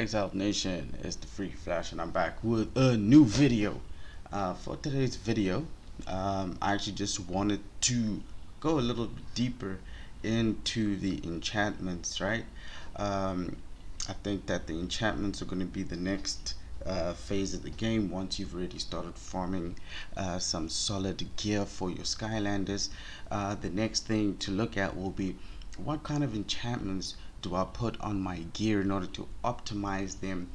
Exiled Nation? It's the Free Flash, and I'm back with a new video. For today's video, I actually just wanted to go a little bit deeper into the enchantments, right? I think that the enchantments are going to be the next phase of the game once you've already started farming some solid gear for your Skylanders. The next thing to look at will be what kind of enchantments do I put on my gear in order to optimize them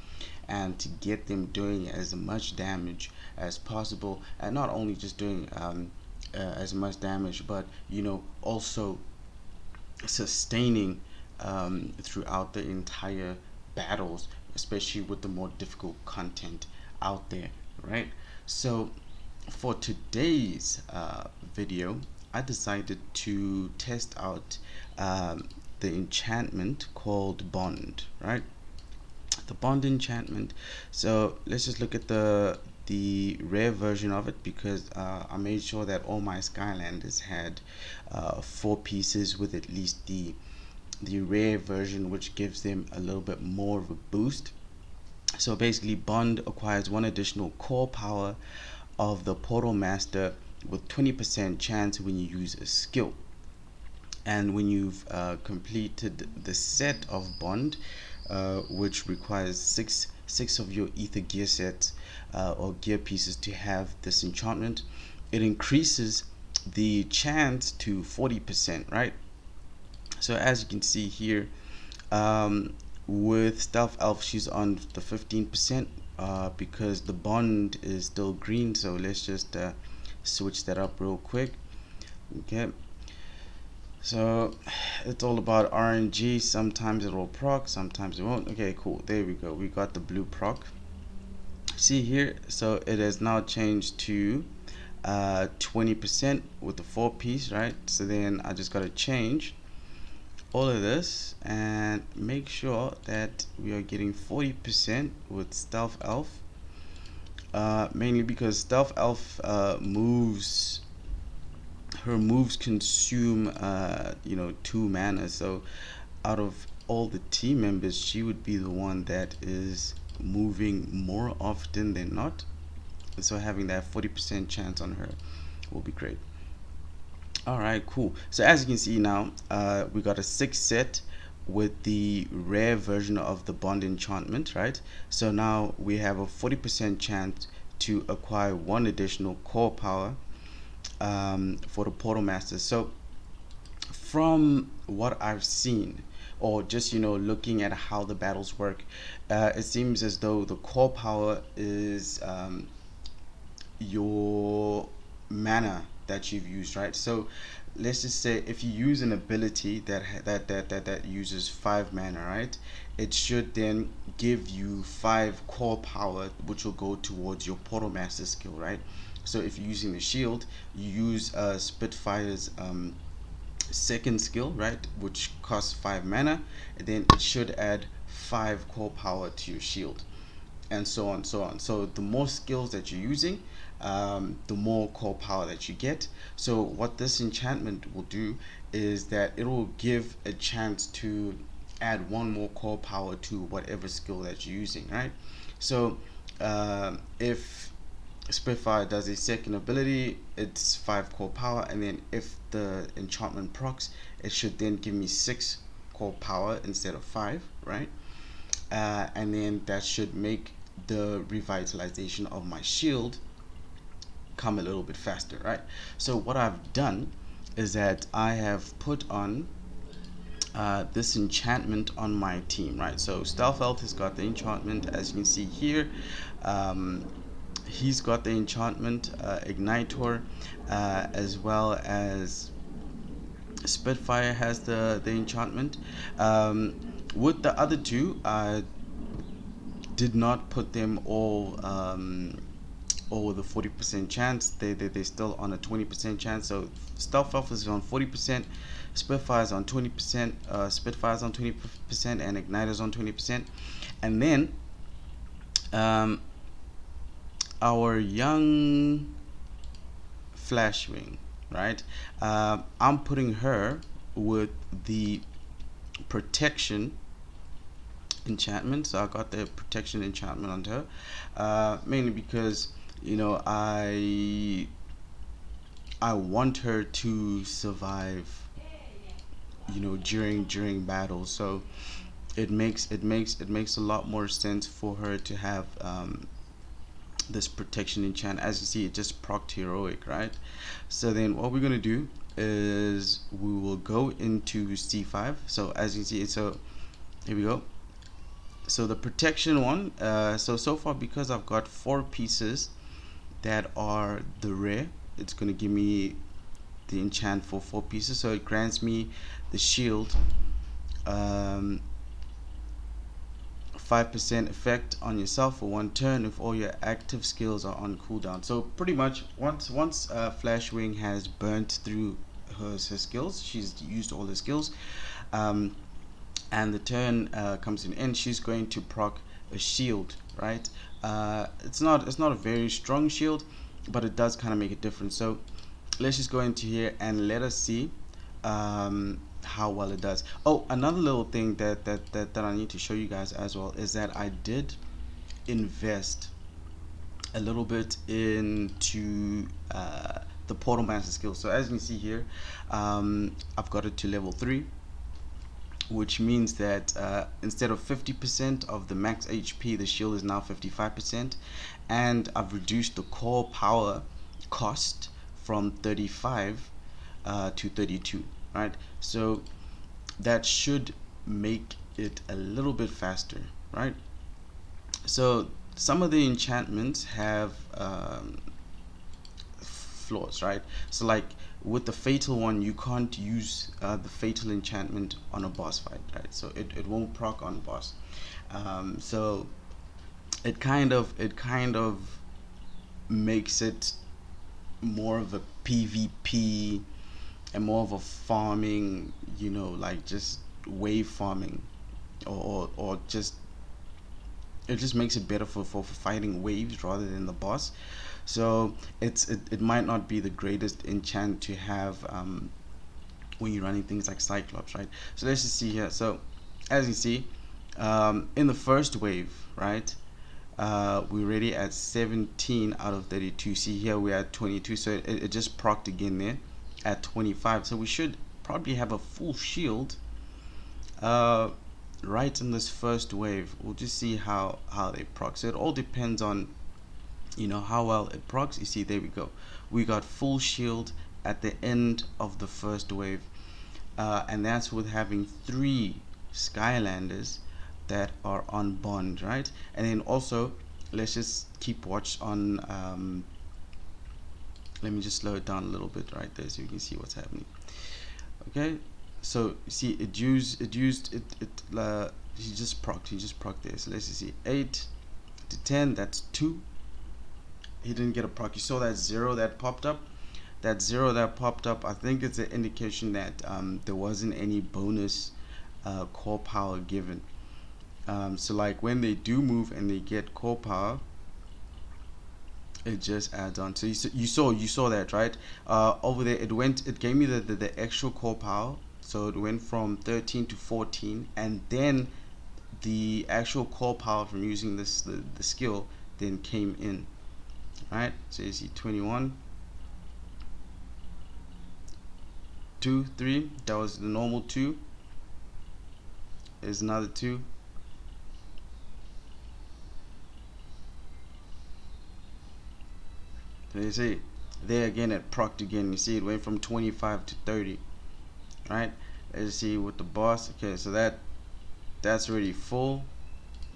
and to get them doing as much damage as possible, and not only just doing as much damage, but also sustaining throughout the entire battles, especially with the more difficult content out there, right? So for today's video, I decided to test out the enchantment called Bond, right? The Bond enchantment. So let's just look at the rare version of it, because I made sure that all my Skylanders had 4 pieces with at least the rare version, which gives them a little bit more of a boost. So basically, Bond acquires 1 additional core power of the Portal Master with 20% chance when you use a skill. And when you've completed the set of Bond, which requires six of your ether gear sets or gear pieces to have this enchantment, it increases the chance to 40%, right? So as you can see here, with Stealth Elf, she's on the 15%, because the Bond is still green. So let's just switch that up real quick. Okay, so it's all about RNG. Sometimes it will proc, sometimes it won't. Okay, cool, there we go, we got the blue proc. See here, so it has now changed to 20% with the 4-piece, right? So then I just got to change all of this and make sure that we are getting 40% with Stealth Elf, mainly because Stealth Elf moves, her moves consume 2 mana. So out of all the team members, she would be the one that is moving more often than not, so having that 40% chance on her will be great. Alright, cool. So as you can see now, we got a 6 set with the rare version of the Bond enchantment, right? So now we have a 40% chance to acquire 1 additional core power for the Portal Master. So from what I've seen, or just looking at how the battles work, it seems as though the core power is your mana that you've used, right? So let's just say if you use an ability that uses 5 mana, right, it should then give you 5 core power, which will go towards your Portal Master skill, right? So if you're using the shield, you use Spitfire's second skill, right, which costs 5 mana, and then it should add 5 core power to your shield, and so on, so on. So the more skills that you're using, the more core power that you get. So what this enchantment will do is that it will give a chance to add 1 more core power to whatever skill that you're using, right? So if Spitfire does a second ability, it's 5 core power, and then if the enchantment procs, it should then give me 6 core power instead of 5, right? And then that should make the revitalization of my shield come a little bit faster, right? So what I've done is that I have put on this enchantment on my team, right? So Stealth Elf has got the enchantment, as you can see here. He's got the enchantment Igniter, as well as Spitfire has the enchantment. With the other 2, I did not put them all with a 40% chance. They're still on a 20% chance. So Stealth Elf is on 40%, Spitfire's on 20%, Spitfire's on 20%, and Igniter's on 20%. And then our young Flashwing, right? I'm putting her with the protection enchantment. So I got the protection enchantment on her, mainly because you know I want her to survive, you know, during battle. So it makes a lot more sense for her to have this protection enchant. As you see, it just procced heroic, right? So then what we're gonna do is we will go into C5. So as you can see, so here we go. So the protection one, so far, because I've got 4 pieces that are the rare, it's gonna give me the enchant for 4 pieces. So it grants me the shield, 5% effect on yourself for 1 turn if all your active skills are on cooldown. So pretty much once Flashwing has burnt through her skills, she's used all her skills, um, and the turn comes to an end, she's going to proc a shield, right? It's not a very strong shield, but it does kind of make a difference. So let's just go into here and let us see how well it does. Oh, another little thing that I need to show you guys as well is that I did invest a little bit into the Portal Master skill. So as you can see here, I've got it to level 3, which means that instead of 50% of the max HP, the shield is now 55%, and I've reduced the core power cost from 35 to 32, right? So that should make it a little bit faster, right? So some of the enchantments have flaws, right? So like with the fatal one, you can't use the fatal enchantment on a boss fight, right? So it won't proc on boss. So it kind of makes it more of a PvP and more of a farming, you know, like just wave farming, or just it just makes it better for fighting waves rather than the boss. So it might not be the greatest enchant to have when you're running things like Cyclops, right? So let's just see here. So as you see, in the first wave, right, we're already at 17 out of 32. See here we're at 22, so it just procced again there at 25. So we should probably have a full shield uh, right in this first wave. We'll just see how they proc. So it all depends on, you know, how well it procs. You see, there we go. We got full shield at the end of the first wave, and that's with having 3 Skylanders that are on bond, right? And then also, let's just keep watch on. Let me just slow it down a little bit right there so you can see what's happening. Okay, so you see he just procced there. So let's just see, 8 to 10, that's 2. He didn't get a proc. You saw that 0 that popped up. That 0 that popped up, I think it's an indication that there wasn't any bonus core power given. So like when they do move and they get core power, it just adds on. So you saw that, right? Over there it gave me the extra core power. So it went from 13 to 14, and then the actual core power from using the skill then came in, right? So you see 21, 2, 3. That was the normal 2. Is another 2. So you see there again it procced again. You see it went from 25 to 30, right? Let's see with the boss. Okay, so that's already full.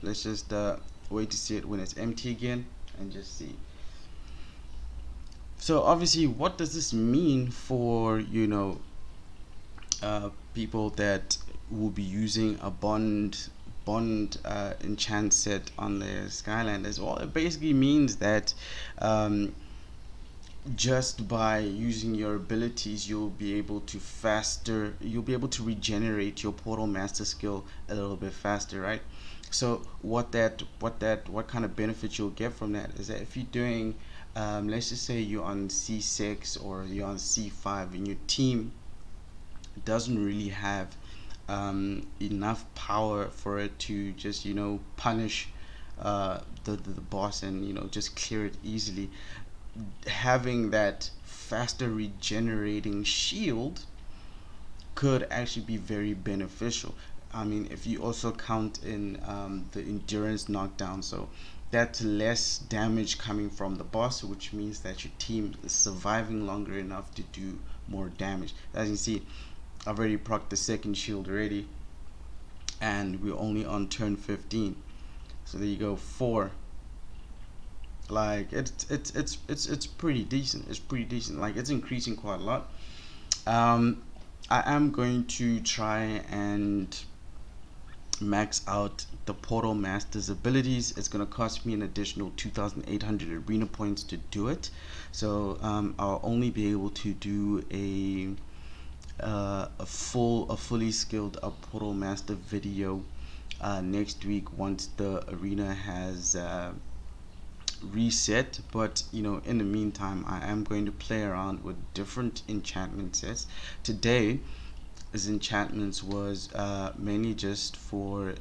Let's just wait to see it when it's empty again and just see. So obviously, what does this mean for, you know, people that will be using a bond enchant set on their Skylanders? Well, it basically means that just by using your abilities, you'll be able to regenerate your Portal Master skill a little bit faster, right? So what kind of benefit you'll get from that is that if you're doing, let's just say you're on C6 or you're on C5 and your team doesn't really have enough power for it to just, you know, punish the boss and, you know, just clear it easily. Having that faster regenerating shield could actually be very beneficial. I mean, if you also count in the endurance knockdown, so that's less damage coming from the boss, which means that your team is surviving longer enough to do more damage. As you see, I've already procced the second shield already, and we're only on turn 15. So there you go, 4. Like it's pretty decent. It's pretty decent. Like it's increasing quite a lot. Um, I am going to try and max out the Portal Master's abilities. It's going to cost me an additional 2,800 arena points to do it. So I'll only be able to do a fully skilled Portal Master video next week once the arena has reset. But you know, in the meantime, I am going to play around with different enchantment sets. Today his enchantments was mainly just for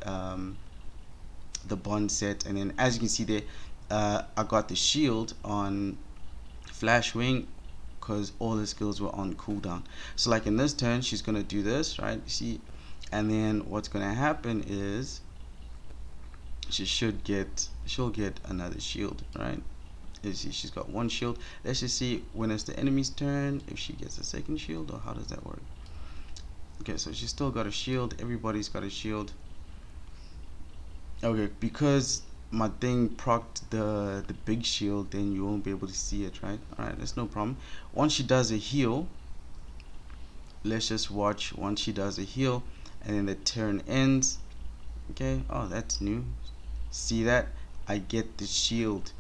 the bond set, and then as you can see there, I got the shield on Flash Wing because all the skills were on cooldown. So like in this turn, she's gonna do this, right? You see, and then what's gonna happen is she'll get another shield, right? You see, she's got one shield. Let's just see when it's the enemy's turn if she gets a second shield, or how does that work? Okay, so she's still got a shield. Everybody's got a shield. Okay, because my thing procced the big shield, then you won't be able to see it, right? Alright, that's no problem. Once she does a heal, let's just watch. Once she does a heal and then the turn ends. Okay, oh, that's new. See that? I get the shield.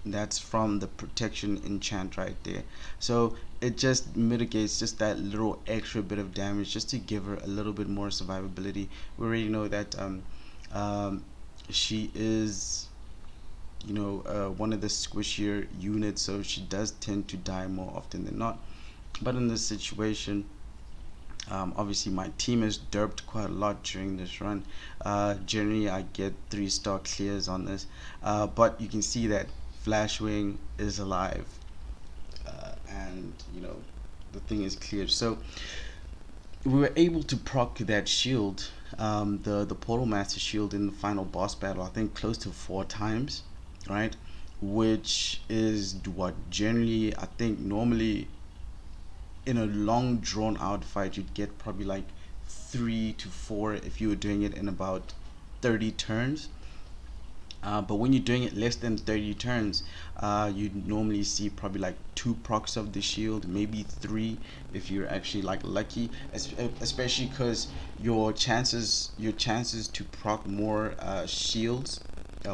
That's from the protection enchant right there. So it just mitigates just that little extra bit of damage just to give her a little bit more survivability. We already know that she is, you know, one of the squishier units, so she does tend to die more often than not. But in this situation, obviously my team has derped quite a lot during this run. Generally I get 3-star clears on this, but you can see that Flashwing is alive, and you know the thing is cleared. So we were able to proc that shield, the Portal Master shield, in the final boss battle, I think close to 4 times, right? Which is what generally, I think normally in a long drawn out fight you'd get probably like 3 to 4 if you were doing it in about 30 turns. But when you're doing it less than 30 turns, you normally see probably like 2 procs of the shield, maybe 3 if you're actually like lucky, especially because your chances to proc more shields,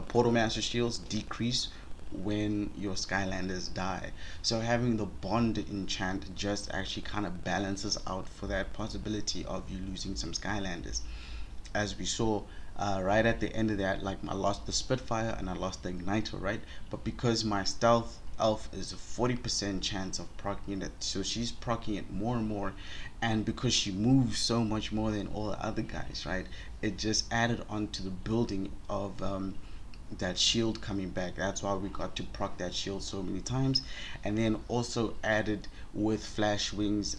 Portal Master shields, decrease when your Skylanders die. So having the bond enchant just actually kind of balances out for that possibility of you losing some Skylanders. As we saw right at the end of that, like I lost the Spitfire and I lost the Igniter, right? But because my stealth elf is a 40% chance of proccing it, so she's proccing it more and more, and because she moves so much more than all the other guys, right, it just added on to the building of that shield coming back. That's why we got to proc that shield so many times. And then also added with Flash Wings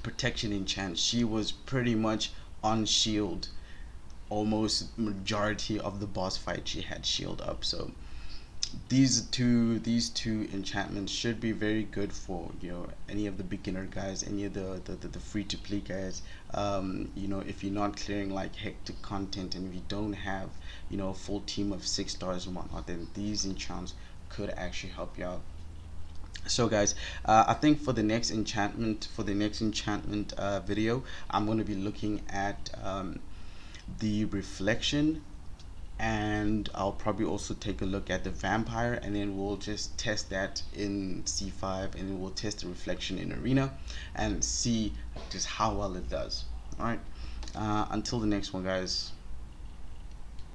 protection enchant, she was pretty much on shield almost majority of the boss fight. She had shield up. So these two enchantments should be very good for, you know, any of the beginner guys, any of the free to play guys. You know, if you're not clearing like hectic content and if you don't have, you know, a full team of 6 stars and whatnot, then these enchants could actually help you out. So guys, I think for the next enchantment video, I'm going to be looking at the reflection, and I'll probably also take a look at the vampire, and then we'll just test that in C5, and then we'll test the reflection in arena and see just how well it does. All right, until the next one, guys.